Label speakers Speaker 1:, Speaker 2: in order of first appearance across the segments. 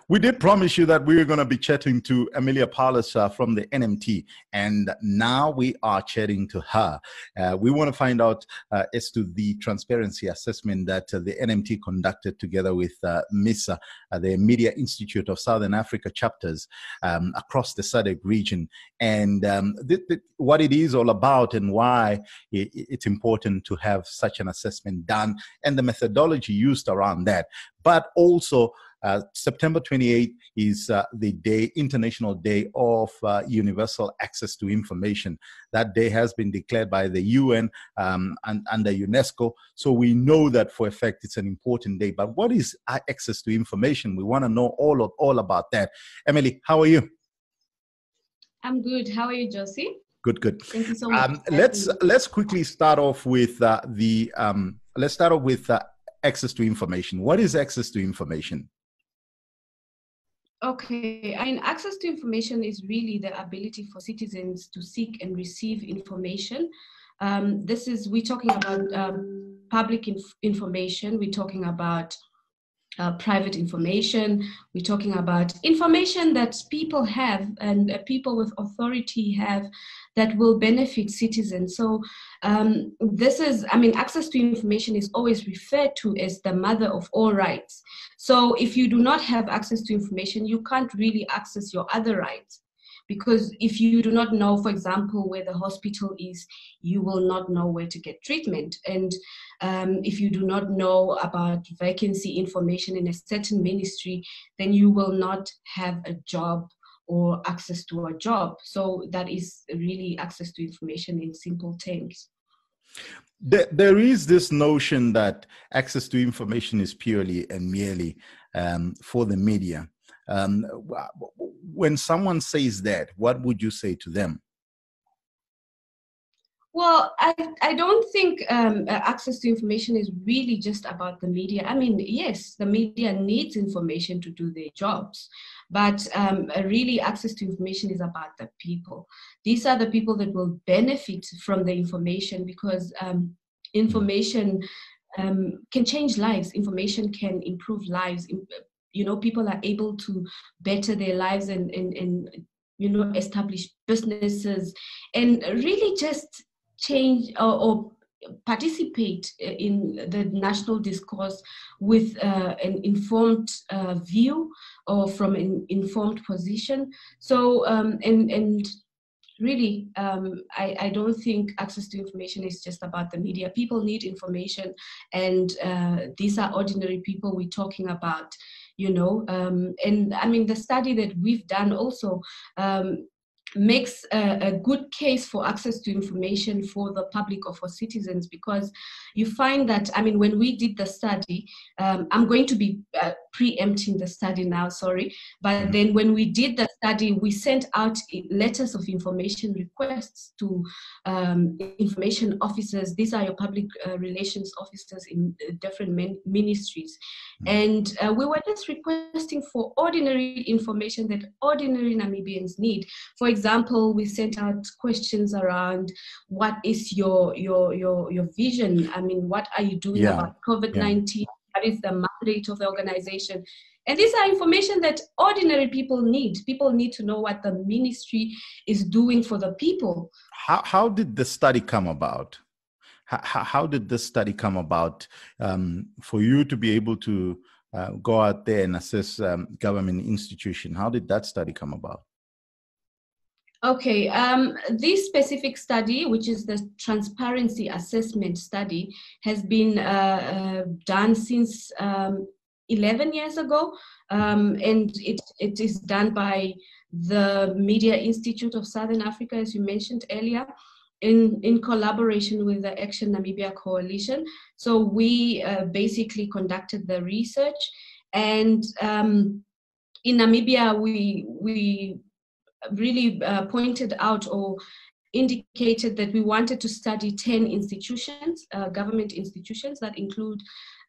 Speaker 1: We did promise you that we were going to be chatting to Emilia Paulus from the NMT, and now we are chatting to her. We want to find out as to the transparency assessment that the NMT conducted together with MISA, the Media Institute of Southern Africa chapters across the SADC region, and what it is all about and why it's important to have such an assessment done and the methodology used around that. But also, September 28th is the International Day of Universal Access to Information. That day has been declared by the UN and under UNESCO. So we know that for a fact it's an important day. But what is access to information? We want to know all about that. Emily, how are you?
Speaker 2: I'm good. How are you, Josie?
Speaker 1: Good, good.
Speaker 2: Thank you so much.
Speaker 1: Let's quickly start off with access to information. What is access to information?
Speaker 2: Okay, access to information is really the ability for citizens to seek and receive information. We're talking about public information, we're talking about private information, we're talking about information that people have and people with authority have that will benefit citizens. So access to information is always referred to as the mother of all rights. So if you do not have access to information, you can't really access your other rights. Because if you do not know, for example, where the hospital is, you will not know where to get treatment. And if you do not know about vacancy information in a certain ministry, then you will not have a job or access to a job. So that is really access to information in simple terms.
Speaker 1: There is this notion that access to information is purely and merely for the media. When someone says that, what would you say to them?
Speaker 2: Well, I don't think access to information is really just about the media. I mean, yes, the media needs information to do their jobs, but really access to information is about the people. These are the people that will benefit from the information, because information can change lives. Information can improve lives. You know, people are able to better their lives and establish businesses and really just change or participate in the national discourse with an informed view or from an informed position. So, really, I don't think access to information is just about the media. People need information, and these are ordinary people we're talking about, and I mean, the study that we've done also makes a good case for access to information for the public or for citizens, because you find that, I mean, when we did the study, I'm going to be preempting the study now, sorry, but then when we did the study, we sent out letters of information requests to information officers. These are your public relations officers in different ministries. And we were just requesting for ordinary information that ordinary Namibians need. For example, we sent out questions around what is your vision? I mean, what are you doing about COVID-19? What is the mandate of the organization? And these are information that ordinary people need. People need to know what the ministry is doing for the people.
Speaker 1: How did the study come about? How did this study come about for you to be able to go out there and assess government institution? How did that study come about?
Speaker 2: Okay, this specific study, which is the transparency assessment study, has been done since 11 years ago, and it is done by the Media Institute of Southern Africa, as you mentioned earlier, in collaboration with the Action Namibia Coalition. So we basically conducted the research, and in Namibia we really pointed out or indicated that we wanted to study 10 institutions, government institutions that include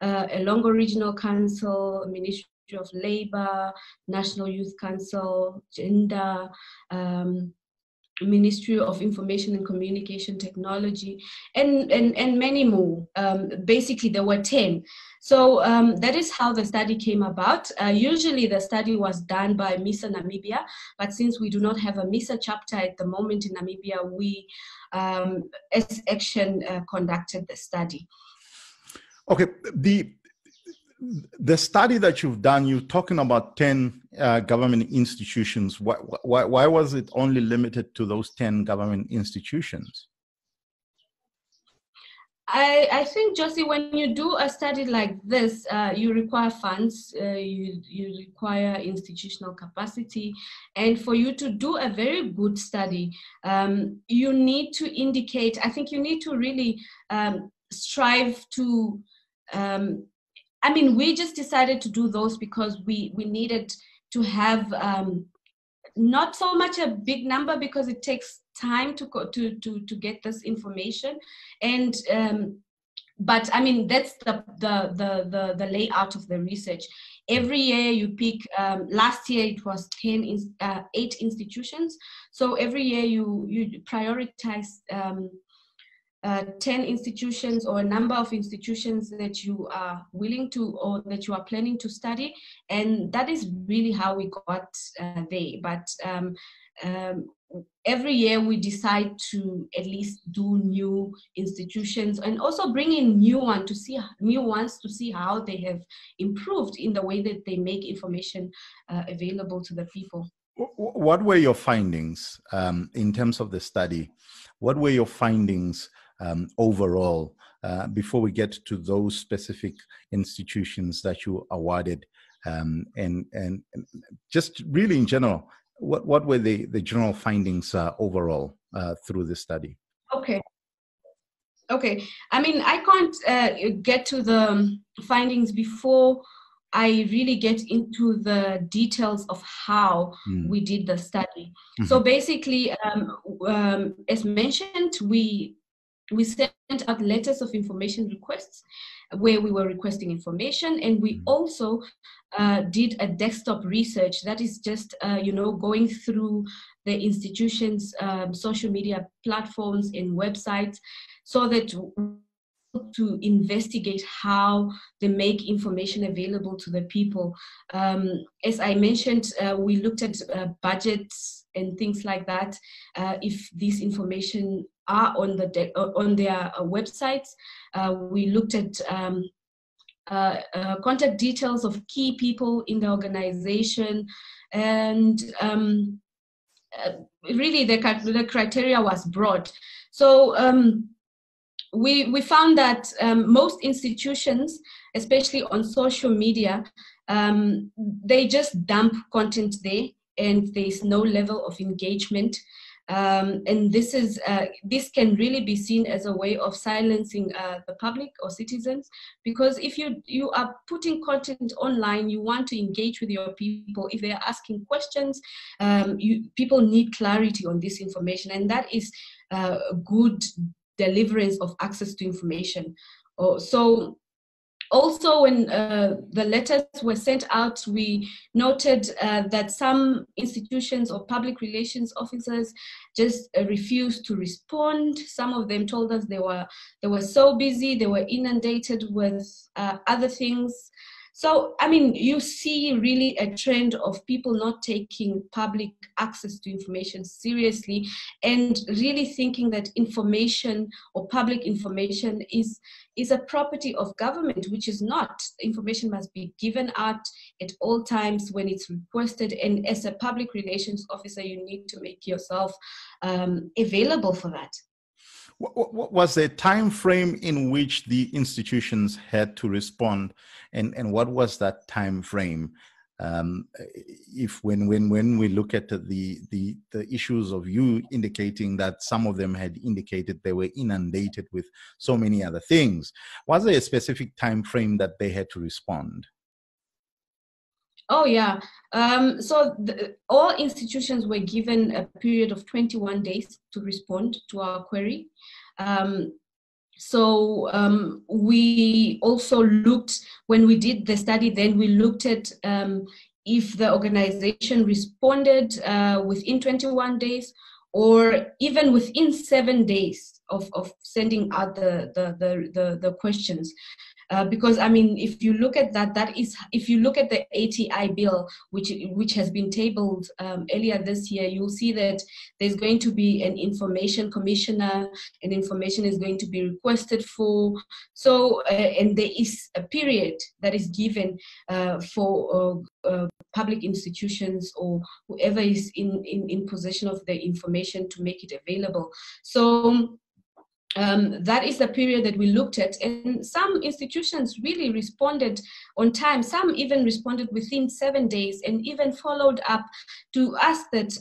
Speaker 2: Ailonga Regional Council, Ministry of Labour, National Youth Council, Gender, Ministry of Information and Communication Technology, and many more. Basically, there were 10. So that is how the study came about. Usually the study was done by MISA Namibia, but since we do not have a MISA chapter at the moment in Namibia, we, as Action, conducted the study.
Speaker 1: Okay, the study that you've done, you're talking about 10 government institutions. Why was it only limited to those 10 government institutions?
Speaker 2: I think, Josie, when you do a study like this, you require funds, you require institutional capacity, and for you to do a very good study, you need to indicate, I think you need to really strive to, I mean, we just decided to do those because we needed to have not so much a big number, because it takes time to get this information, and but I mean that's the layout of the research. Every year you pick. Last year it was 8 institutions. So every year you prioritize 10 institutions or a number of institutions that you are willing to, or that you are planning to study, and that is really how we got there. But every year we decide to at least do new institutions, and also bring in new ones to see how they have improved in the way that they make information available to the people.
Speaker 1: What were your findings in terms of the study? What were your findings overall, before we get to those specific institutions that you awarded, and just really in general, what were the general findings overall through the study?
Speaker 2: Okay. I mean, I can't get to the findings before I really get into the details of how we did the study. Mm-hmm. So basically, as mentioned, we sent out letters of information requests where we were requesting information, and we also did a desktop research. That is just, going through the institution's social media platforms and websites, so that to investigate how they make information available to the people. As I mentioned, we looked at budgets and things like that. If this information are on their websites, we looked at contact details of key people in the organization, and really the criteria was broad. So we found that most institutions, especially on social media, they just dump content there, and there's no level of engagement. And this can really be seen as a way of silencing the public or citizens, because if you are putting content online, you want to engage with your people. If they are asking questions, people need clarity on this information, and that is good deliverance of access to information. So also, when the letters were sent out, we noted that some institutions or public relations officers just refused to respond. Some of them told us they were so busy, they were inundated with other things. So, I mean, you see really a trend of people not taking public access to information seriously, and really thinking that information or public information is a property of government, which is not. Information must be given out at all times when it's requested, and as a public relations officer, you need to make yourself available for that.
Speaker 1: What was the time frame in which the institutions had to respond, and what was that time frame? If when we look at the issues of you indicating that some of them had indicated they were inundated with so many other things, was there a specific time frame that they had to respond?
Speaker 2: Oh, yeah. So all institutions were given a period of 21 days to respond to our query. We also looked, when we did the study, then we looked at if the organization responded within 21 days, or even within 7 days of sending out the questions. Because I mean, if you look at if you look at the ATI bill, which has been tabled earlier this year, you'll see that there's going to be an information commissioner, and information is going to be requested for. So, and there is a period that is given for public institutions or whoever is in possession of the information to make it available. So that is the period that we looked at, and some institutions really responded on time. Some even responded within 7 days and even followed up to ask that,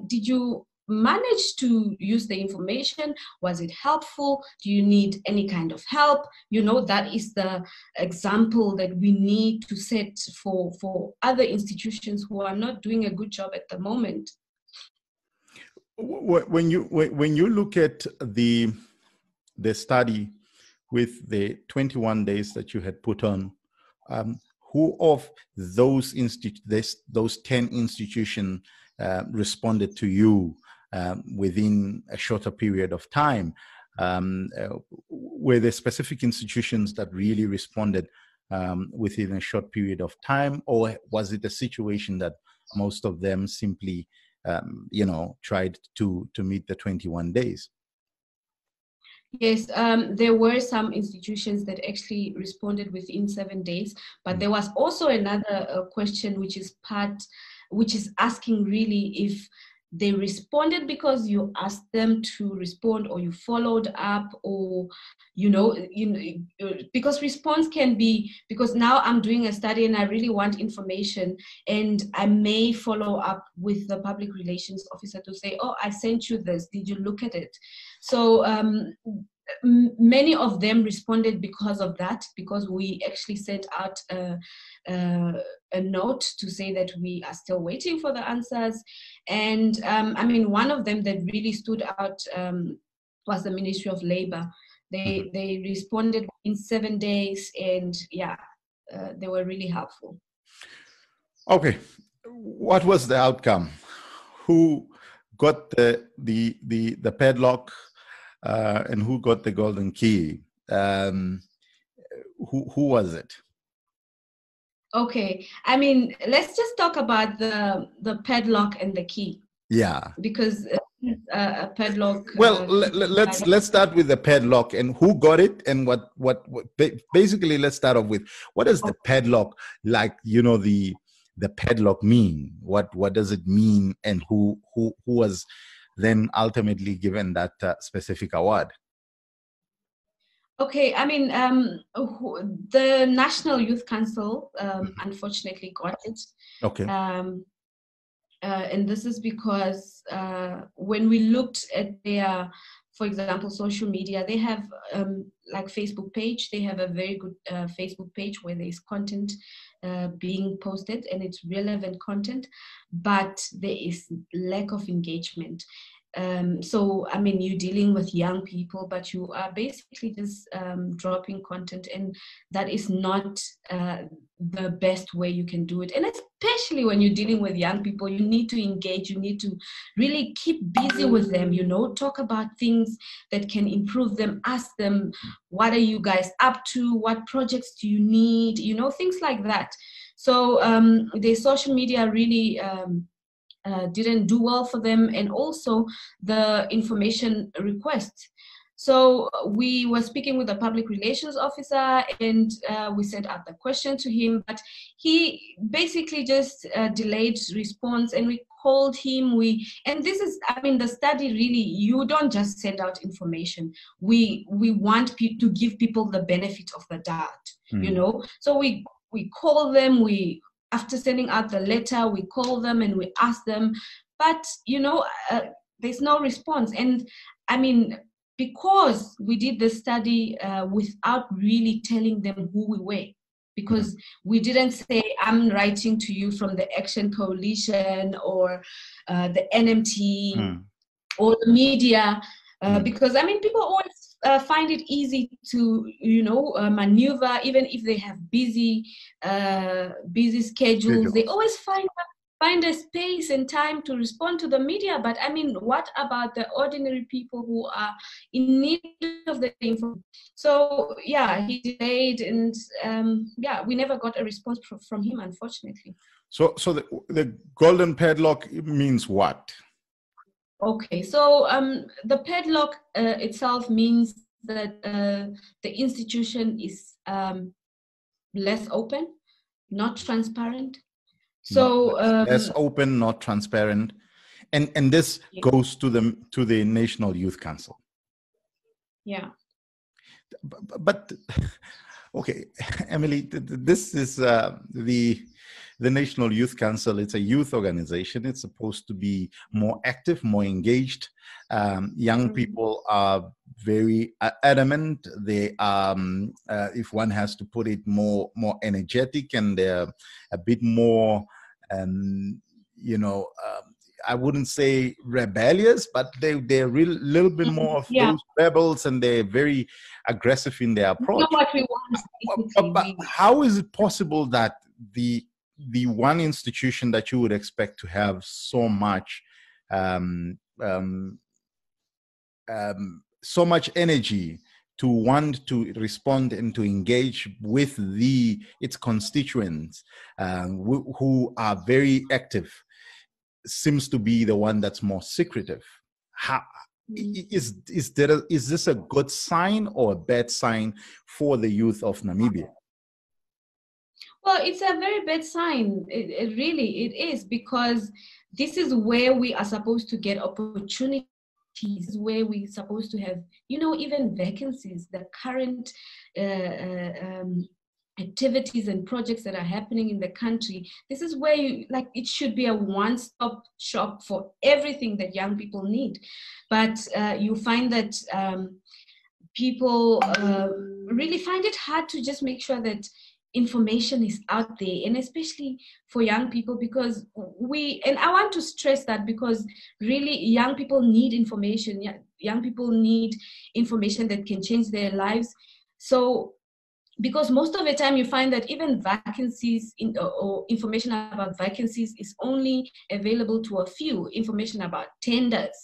Speaker 2: did you manage to use the information? Was it helpful? Do you need any kind of help? You know, that is the example that we need to set for other institutions who are not doing a good job at the moment.
Speaker 1: When you look at the study with the 21 days that you had put on, who of those 10 institutions responded to you within a shorter period of time? Were there specific institutions that really responded within a short period of time, or was it a situation that most of them simply tried to meet the 21 days?
Speaker 2: Yes, there were some institutions that actually responded within 7 days, but there was also another question, which is asking really if they responded because you asked them to respond, or you followed up, or because response can be, because now I'm doing a study and I really want information, and I may follow up with the public relations officer to say, oh, I sent you this, did you look at it? So many of them responded because of that, because we actually sent out a note to say that we are still waiting for the answers. And I mean, one of them that really stood out was the Ministry of Labor. They responded in 7 days, and they were really helpful.
Speaker 1: Okay, what was the outcome? Who got the padlock, and who got the golden key? Who was it?
Speaker 2: Okay, I mean, let's just talk about the padlock and the key.
Speaker 1: Yeah,
Speaker 2: because a padlock.
Speaker 1: Well, let's start with the padlock and who got it, and what basically, let's start off with what is the padlock like? The padlock mean? What does it mean, and who was then ultimately given that specific award?
Speaker 2: Okay, I mean, the National Youth Council unfortunately got it.
Speaker 1: Okay.
Speaker 2: And this is because when we looked at their, for example, social media, they have like Facebook page. They have a very good Facebook page where there is content being posted, and it's relevant content, but there is lack of engagement. So, I mean, you're dealing with young people, but you are basically just dropping content, and that is not the best way you can do it. And especially when you're dealing with young people, you need to engage, you need to really keep busy with them, talk about things that can improve them, ask them, what are you guys up to? What projects do you need? Things like that. So the social media really didn't do well for them, and also the information requests. So we were speaking with the public relations officer, and we sent out the question to him, but he basically just delayed response, and we called him. And this is, I mean, the study really, you don't just send out information. We want to give people the benefit of the doubt, So we call them, after sending out the letter, we call them and we ask them, but there's no response. And I mean, because we did the study without really telling them who we were, because we didn't say, I'm writing to you from the Action Coalition or the NMT or the media, because I mean, people always find it easy to maneuver, even if they have busy schedules. They always find find a space and time to respond to the media. But I mean, what about the ordinary people who are in need of the information? So yeah, he delayed, and yeah, we never got a response from him, unfortunately.
Speaker 1: So the golden padlock means what?
Speaker 2: Okay, so the padlock itself means that the institution is less open, not transparent. So
Speaker 1: less open, not transparent, and this goes to the National Youth Council.
Speaker 2: Yeah.
Speaker 1: But okay, Emily, this is the National Youth Council. It's a youth organization. It's supposed to be more active, more engaged. Young people are very adamant. They are, if one has to put it, more energetic, and they're a bit more, you know, I wouldn't say rebellious, but they're a little bit more of those rebels, and they're very aggressive in their approach.
Speaker 2: You know what we want.
Speaker 1: But how is it possible that the one institution that you would expect to have so much so much energy to want to respond and to engage with its constituents who are very active, seems to be the one that's more secretive? How is this a good sign or a bad sign for the youth of Namibia?
Speaker 2: Well, it's a very bad sign. It really is, because this is where we are supposed to get opportunities, where we're supposed to have, you know, even vacancies. The current activities and projects that are happening in the country, this is where it should be a one-stop shop for everything that young people need. But you find that people really find it hard to just make sure that information is out there, and especially for young people, because and I want to stress that, because really young people need information. Young people need information that can change their lives. So because most of the time you find that even vacancies or information about vacancies is only available to a few. Information about tenders,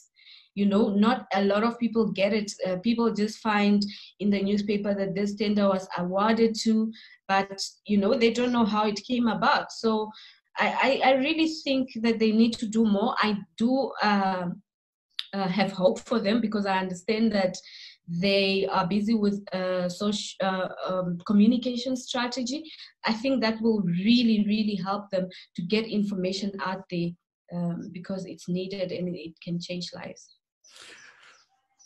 Speaker 2: you know, not a lot of people get it. People just find in the newspaper that this tender was awarded to, but, you know, they don't know how it came about. So I really think that they need to do more. I do have hope for them, because I understand that they are busy with social communication strategy. I think that will really, really help them to get information out there, because it's needed and it can change lives.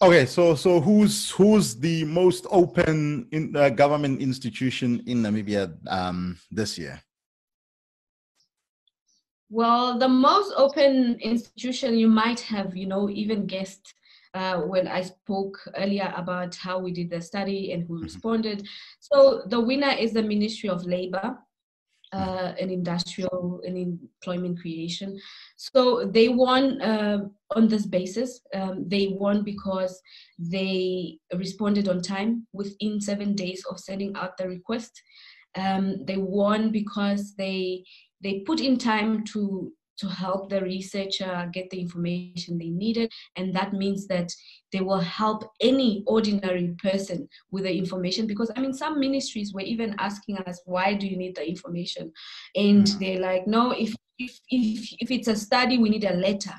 Speaker 1: Okay, so who's the most open government institution in Namibia this year?
Speaker 2: Well, the most open institution, you might have, you know, even guessed when I spoke earlier about how we did the study and who responded. So the winner is the Ministry of Labor and Industrial and Employment Creation. So they won on this basis. They won because they responded on time within 7 days of sending out the request. They won because they put in time to help the researcher get the information they needed, and that means that they will help any ordinary person with the information. Because I mean, some ministries were even asking us, why do you need the information? And they're like, no, if it's a study, we need a letter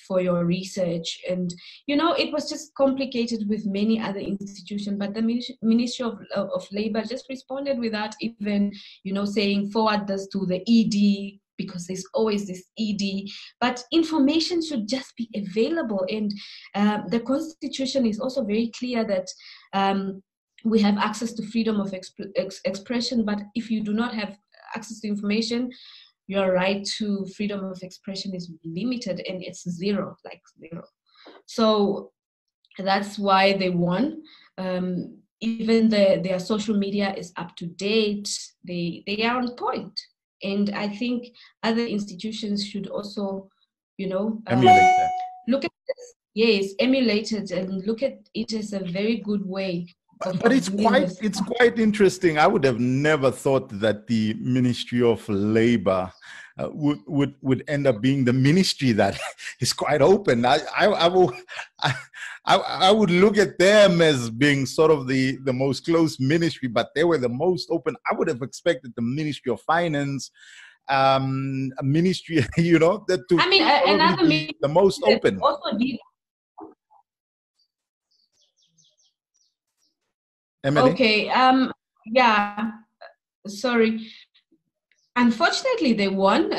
Speaker 2: for your research. And, you know, it was just complicated with many other institutions, but the Ministry of Labor just responded without even, you know, saying forward this to the ED, because there's always this ED, but information should just be available. And the Constitution is also very clear that we have access to freedom of expression, but if you do not have access to information, your right to freedom of expression is limited, and it's zero. So that's why they won. Even their social media is up to date. They are on point. And I think other institutions should also, you know,
Speaker 1: emulate that.
Speaker 2: Look at this. Yes, emulate it and look at it as a very good way
Speaker 1: But it's quite interesting. I would have never thought that the Ministry of Labor would end up being the ministry that is quite open. I would look at them as being sort of the most closed ministry, but they were the most open. I would have expected the Ministry of Finance, a ministry, you know, that to
Speaker 2: another
Speaker 1: be the most open.
Speaker 2: Also did.
Speaker 1: Emily?
Speaker 2: Okay. Yeah. Sorry. Unfortunately, they won.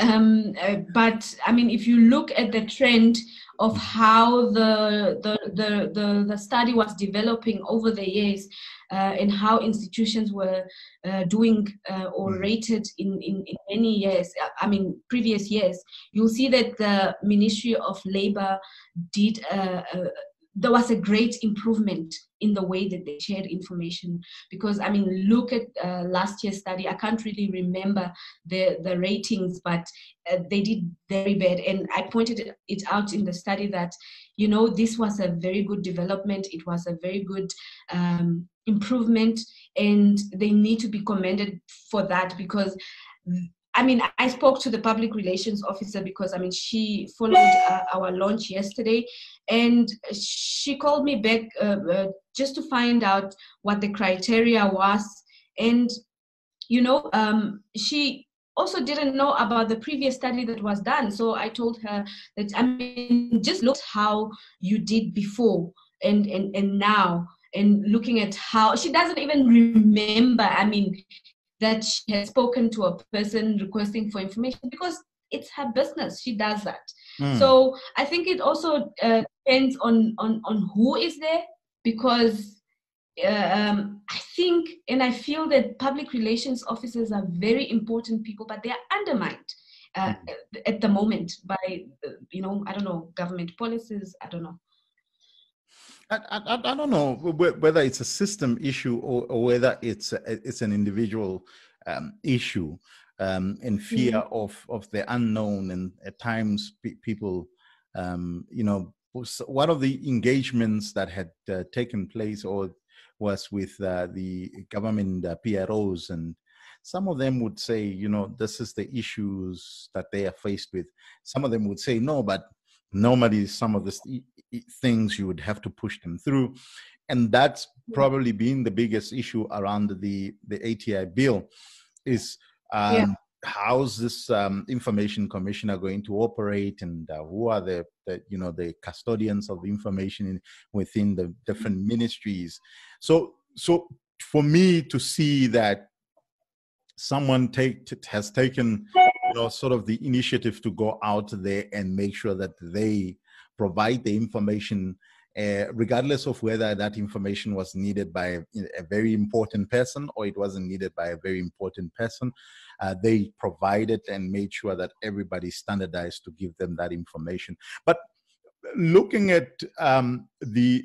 Speaker 2: But I mean, if you look at the trend of how the study was developing over the years, and how institutions were doing or rated in many years, I mean, previous years, you'll see that the Ministry of Labor did. There was a great improvement in the way that they shared information, because I mean, look at last year's study. I can't really remember the ratings, but they did very bad, and I pointed it out in the study that, you know, this was a very good development. It was a very good improvement, and they need to be commended for that, because I mean, I spoke to the public relations officer because, I mean, she followed our launch yesterday, and she called me back just to find out what the criteria was. And, you know, she also didn't know about the previous study that was done. So I told her that, I mean, just look how you did before and now, and looking at how she doesn't even remember, I mean, that she has spoken to a person requesting for information, because it's her business. She does that. So I think it also depends on who is there, because I think, and I feel that public relations officers are very important people, but they are undermined at the moment by, you know, I don't know, government policies. I don't know.
Speaker 1: I don't know whether it's a system issue or whether it's an individual issue, and fear of the unknown, and at times people, you know, one of the engagements that had taken place or was with the government PROs, and some of them would say, you know, this is the issues that they are faced with. Some of them would say no, but normally some of the things you would have to push them through. And that's probably been the biggest issue around the ATI bill, is how's this information commissioner going to operate, and who are the you know, the custodians of information within the different ministries. So for me to see that someone has taken, you know, sort of the initiative to go out there and make sure that they provide the information, regardless of whether that information was needed by a very important person or it wasn't needed by a very important person. They provided and made sure that everybody standardized to give them that information. But looking at the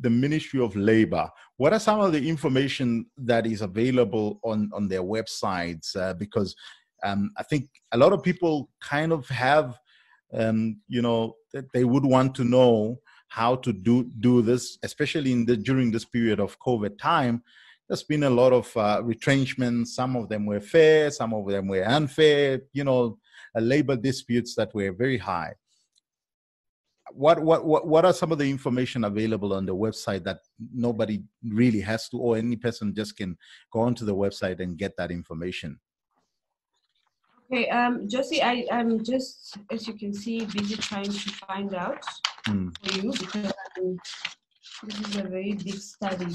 Speaker 1: Ministry of Labor, what are some of the information that is available on their websites? Because I think a lot of people kind of have, you know, that they would want to know how to do this, especially during this period of COVID time. There's been a lot of retrenchments. Some of them were fair, some of them were unfair, you know, labor disputes that were very high. What are some of the information available on the website that nobody really has to, or any person just can go onto the website and get that information?
Speaker 2: Okay, Josie, I'm just, as you can see, busy trying to find out for you, because this is a very big study.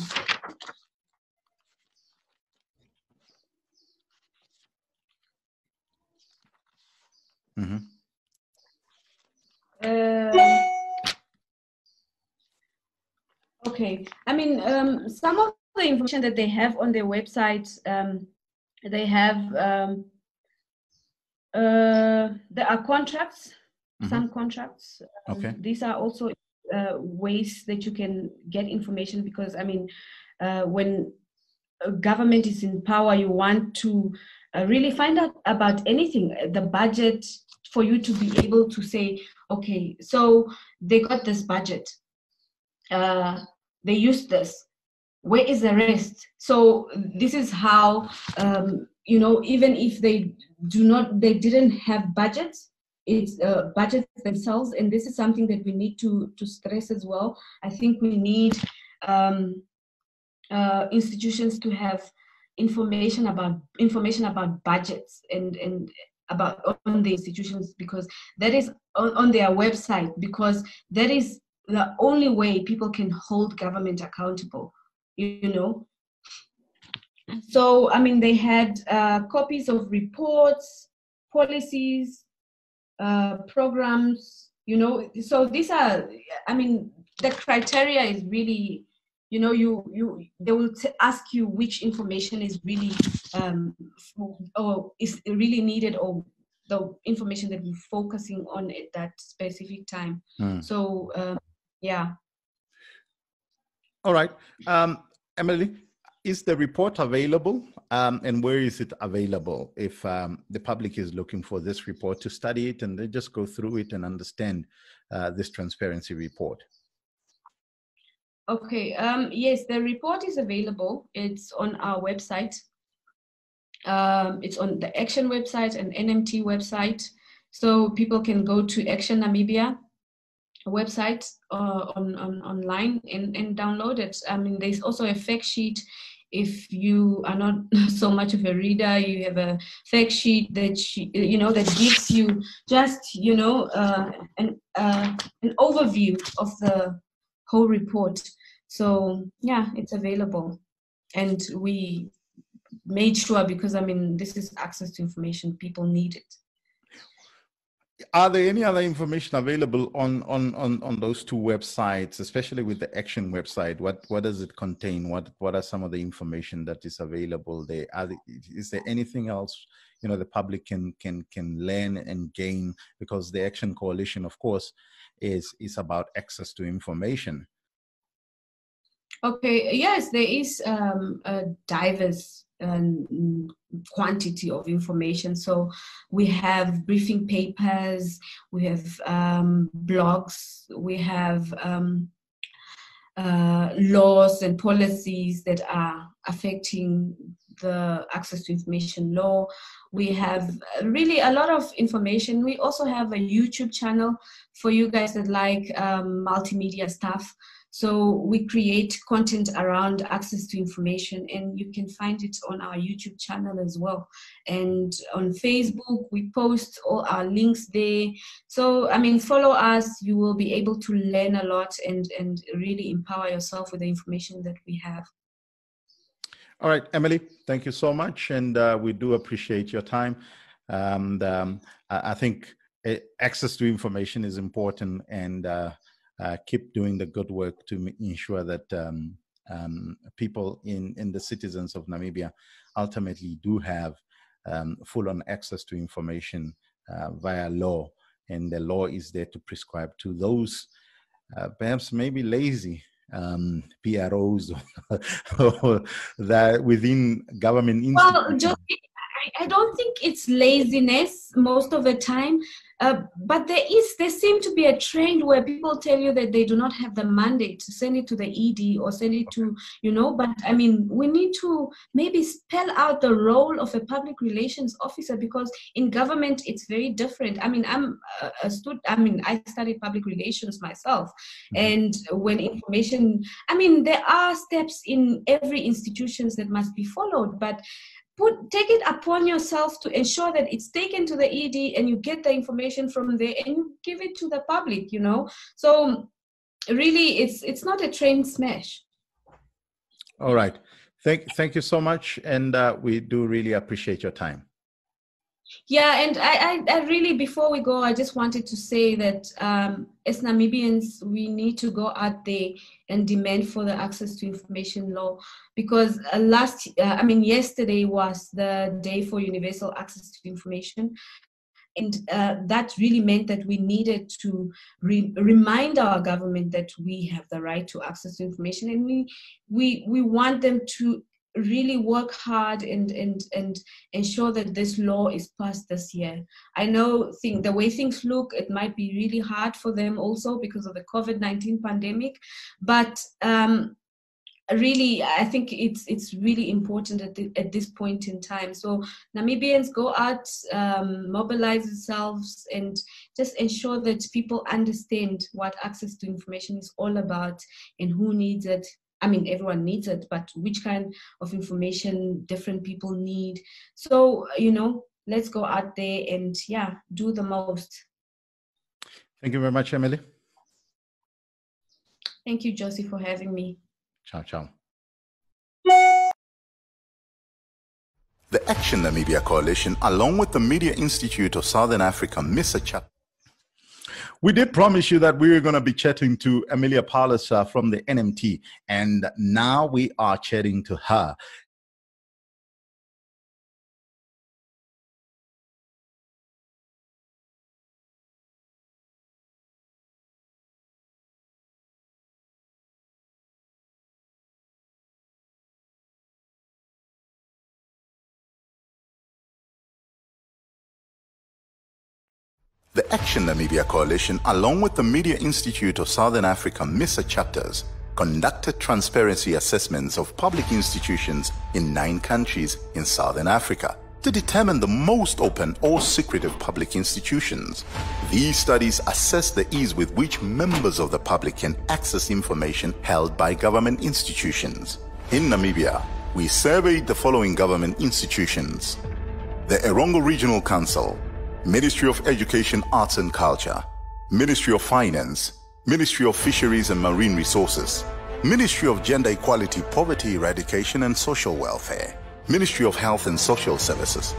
Speaker 2: Okay, I mean, some of the information that they have on their website, they have, there are contracts, some contracts.
Speaker 1: Okay.
Speaker 2: These are also ways that you can get information, because, I mean, when a government is in power, you want to really find out about anything, the budget, for you to be able to say, okay, so they got this budget, they used this. where is the rest? So this is how, you know, even if they didn't have budgets, it's budgets themselves, and this is something that we need to stress as well. I think we need institutions to have information about budgets and about on the institutions, because that is on their website, because that is the only way people can hold government accountable, you know. So I mean, they had copies of reports, policies, programs, you know. So these are, I mean, the criteria is really, you know, they will ask you which information is really or is really needed, or the information that we're focusing on at that specific time. So yeah.
Speaker 1: All right. Emily, is the report available, and where is it available if the public is looking for this report to study it and they just go through it and understand this transparency report?
Speaker 2: Okay, yes, the report is available. It's on our website. It's on the Action website and NMT website. So people can go to Action Namibia website online and download it. I mean, there's also a fact sheet. If you are not so much of a reader, you have a fact sheet that that gives you just an overview of the whole report. So yeah, it's available, and we made sure, because I mean, this is access to information, people need it.
Speaker 1: Are there any other information available on those two websites, especially with the Action website? What does it contain? What are some of the information that is available there? Is there anything else, you know, the public can learn and gain? Because the Action Coalition, of course, is about access to information.
Speaker 2: Okay, yes, there is a diverse quantity of information. So we have briefing papers, we have blogs, we have laws and policies that are affecting the access to information law. We have really a lot of information. We also have a YouTube channel for you guys that like multimedia stuff. So we create content around access to information, and you can find it on our YouTube channel as well. And on Facebook, we post all our links there. So, I mean, follow us. You will be able to learn a lot and really empower yourself with the information that we have.
Speaker 1: All right, Emily, thank you so much. And we do appreciate your time. And I think access to information is important, and keep doing the good work to ensure that people in the citizens of Namibia ultimately do have full-on access to information via law, and the law is there to prescribe to those perhaps maybe lazy PROs or that within government institutions.
Speaker 2: Well, I don't think it's laziness most of the time, but there seem to be a trend where people tell you that they do not have the mandate to send it to the ED or send it to, but I mean, we need to maybe spell out the role of a public relations officer, because in government, it's very different. I mean, I studied public relations myself. And when information, I mean, there are steps in every institution that must be followed, but take it upon yourself to ensure that it's taken to the ED and you get the information from there and you give it to the public, So really, it's not a train smash.
Speaker 1: All right. Thank you so much. And we do really appreciate your time.
Speaker 2: Yeah, and I really, before we go, I just wanted to say that as Namibians, we need to go out there and demand for the access to information law, because yesterday was the day for universal access to information. And that really meant that we needed to remind our government that we have the right to access to information, and we want them to really work hard and ensure that this law is passed this year. I know the way things look, it might be really hard for them also because of the COVID-19 pandemic, but really, I think it's really important at this point in time. So Namibians, go out, mobilize yourselves, and just ensure that people understand what access to information is all about and who needs it. I mean, everyone needs it, but which kind of information different people need. So, let's go out there and, do the most.
Speaker 1: Thank you very much, Emily.
Speaker 2: Thank you, Josie, for having me.
Speaker 1: Ciao, ciao.
Speaker 3: The Action Namibia Coalition, along with the Media Institute of Southern Africa, miss a chat.
Speaker 1: We did promise you that we were going to be chatting to Emilia Paulus from the NMT, and now we are chatting to her.
Speaker 3: The Action Namibia Coalition, along with the Media Institute of Southern Africa, MISA chapters, conducted transparency assessments of public institutions in 9 countries in Southern Africa to determine the most open or secretive public institutions. These studies assess the ease with which members of the public can access information held by government institutions. In Namibia, we surveyed the following government institutions: the Erongo Regional Council, Ministry of Education, Arts and Culture, Ministry of Finance, Ministry of Fisheries and Marine Resources, Ministry of Gender Equality, Poverty Eradication and Social Welfare, Ministry of Health and Social Services,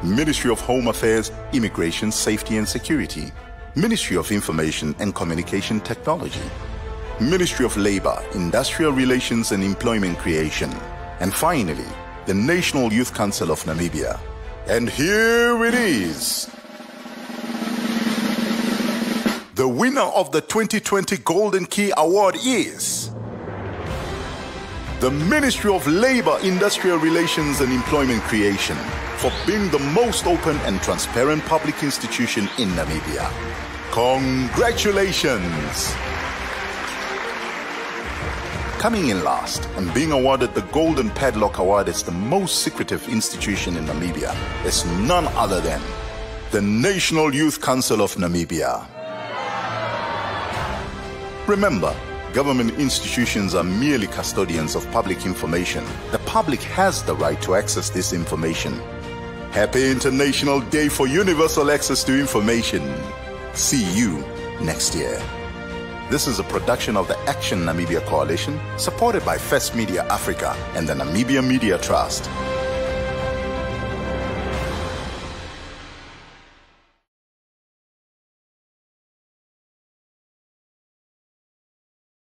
Speaker 3: Ministry of Home Affairs, Immigration, Safety and Security, Ministry of Information and Communication Technology, Ministry of Labor, Industrial Relations and Employment Creation, and finally, the National Youth Council of Namibia. And here it is. The winner of the 2020 Golden Key Award is the Ministry of Labor, Industrial Relations and Employment Creation for being the most open and transparent public institution in Namibia. Congratulations! Coming in last and being awarded the Golden Padlock Award as the most secretive institution in Namibia is none other than the National Youth Council of Namibia. Remember, government institutions are merely custodians of public information. The public has the right to access this information. Happy International Day for Universal Access to Information. See you next year. This is a production of the Action Namibia Coalition, supported by First Media Africa and the Namibia Media Trust.